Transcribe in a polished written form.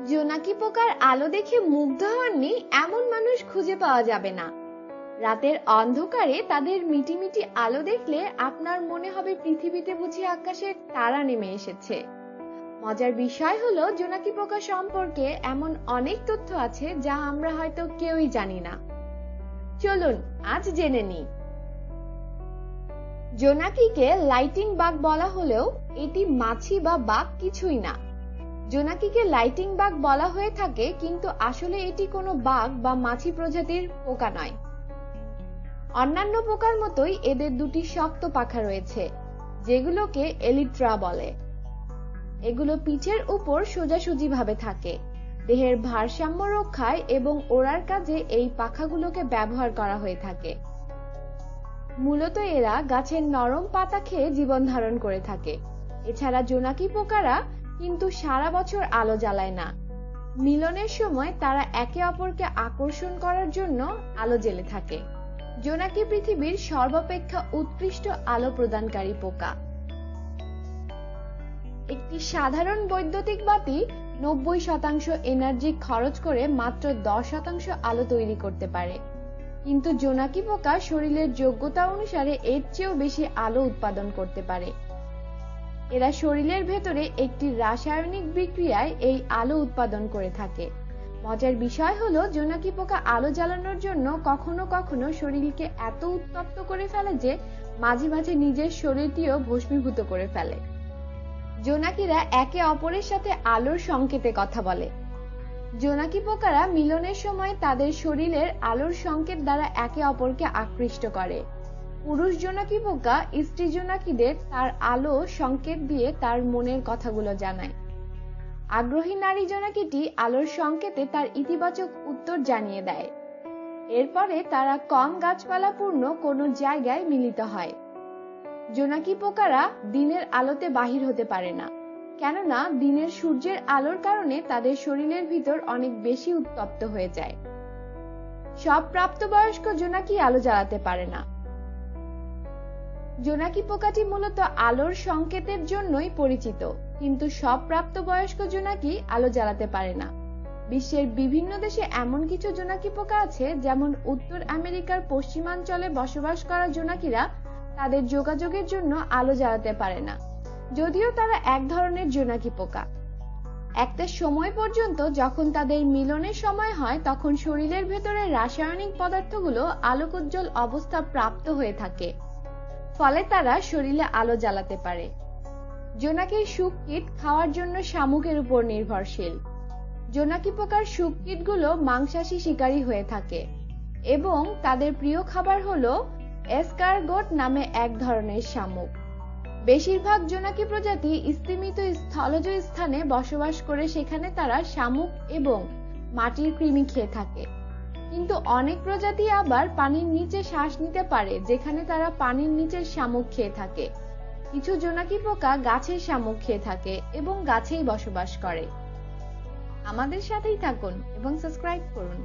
জোনাকি পোকার আলো দেখে মুগ্ধ হননি এমন মানুষ খুঁজে পাওয়া যাবে না। রাতের অন্ধকারে তাদের মিটিমিটি আলো দেখলে আপনার মনে হবে পৃথিবীতে বুঝি আকাশে তারা নেমে এসেছে। মজার বিষয় হলো জোনাকি পোকা সম্পর্কে এমন অনেক তথ্য আছে যা আমরা হয়তো কেউই জানি না। চলুন আজ জেনে নিই। জোনাকিকে লাইটিং বাগ বলা হলেও এটি মাছি বা বাগ কিছুই না। জোনাকিকে লাইটিং বাগ বলা হয়ে থাকে, কিন্তু আসলে এটি কোনো বাগ বা মাছি প্রজাতির পোকা নয়। অন্যান্য পোকার মতোই এদের দুটি শক্ত পাখা রয়েছে, যেগুলোকে এলিট্রা বলে। এগুলো পিঠের উপর সোজাসুজি ভাবে থাকে। দেহের ভারসাম্য রক্ষায় এবং ওড়ার কাজে এই পাখাগুলোকে ব্যবহার করা হয়ে থাকে। মূলত এরা গাছের নরম পাতা খেয়ে জীবন ধারণ করে থাকে। এছাড়া জোনাকি পোকারা কিন্তু সারা বছর আলো জ্বালায় না। মিলনের সময় তারা একে অপরকে আকর্ষণ করার জন্য আলো জ্বেলে থাকে। জোনাকি পৃথিবীর সর্বাপেক্ষা উৎকৃষ্ট আলো প্রদানকারী পোকা। একটি সাধারণ বৈদ্যুতিক বাতি 90% এনার্জি খরচ করে মাত্র 10% আলো তৈরি করতে পারে, কিন্তু জোনাকি পোকা শরীরের যোগ্যতা অনুসারে এর চেয়েও বেশি আলো উৎপাদন করতে পারে। এরা শরীরের ভেতরে একটি রাসায়নিক বিক্রিয়ায় এই আলো উৎপাদন করে থাকে। মজার বিষয় হলো জোনাকি পোকা আলো জ্বালানোর জন্য কখনো কখনো শরীরকে এত উত্তপ্ত করে ফেলে যে মাঝে মাঝে নিজের শরীরটিও ভস্মীভূত করে ফেলে। জোনাকিরা একে অপরের সাথে আলোর সংকেতে কথা বলে। জোনাকি পোকারা মিলনের সময় তাদের শরীরের আলোর সংকেত দ্বারা একে অপরকে আকৃষ্ট করে। পুরুষ জোনাকি পোকা স্ত্রী জোনাকিদের তার আলো সংকেত দিয়ে তার মনের কথাগুলো জানায়। আগ্রহী নারী জোনাকিটি আলোর সংকেতে তার ইতিবাচক উত্তর জানিয়ে দেয়। এরপরে তারা কম গাছপালাপূর্ণ কোনো জায়গায় মিলিত হয়। জোনাকি পোকারা দিনের আলোতে বাহির হতে পারে না, কেননা দিনের সূর্যের আলোর কারণে তাদের শরীরের ভিতর অনেক বেশি উত্তপ্ত হয়ে যায়। সব প্রাপ্তবয়স্ক জোনাকি আলো জ্বালাতে পারে না। জোনাকি পোকাটি মূলত আলোর সংকেতের জন্যই পরিচিত, কিন্তু সব প্রাপ্তবয়স্ক জোনাকি আলো জ্বালাতে পারে না। বিশ্বের বিভিন্ন দেশে এমন কিছু জোনাকি পোকা আছে, যেমন উত্তর আমেরিকার পশ্চিমাঞ্চলে বসবাস করা জোনাকিরা তাদের যোগাযোগের জন্য আলো জ্বালাতে পারে না, যদিও তারা এক ধরনের জোনাকি পোকা। একটা সময় পর্যন্ত যখন তাদের মিলনের সময় হয়, তখন শরীরের ভেতরে রাসায়নিক পদার্থগুলো আলোকোজ্জ্বল অবস্থা প্রাপ্ত হয়ে থাকে, ফলে তারা শরীরে আলো জ্বালাতে পারে। জোনাকির শুককীট খাওয়ার জন্য শামুকের উপর নির্ভরশীল। জোনাকি পোকার শুককীটগুলো মাংসাশী শিকারী হয়ে থাকে এবং তাদের প্রিয় খাবার হলো এসকারগট নামে এক ধরনের শামুক। বেশিরভাগ জোনাকি প্রজাতি স্তিমিত স্থলজ স্থানে বসবাস করে, সেখানে তারা শামুক এবং মাটির কৃমি খেয়ে থাকে। কিন্তু অনেক প্রজাতি আবার পানির নিচে শ্বাস নিতে পারে, যেখানে তারা পানির নিচের শামুক খেয়ে থাকে। কিছু জোনাকি পোকা গাছের শামুক খেয়ে থাকে এবং গাছেই বসবাস করে। আমাদের সাথেই থাকুন এবং সাবস্ক্রাইব করুন।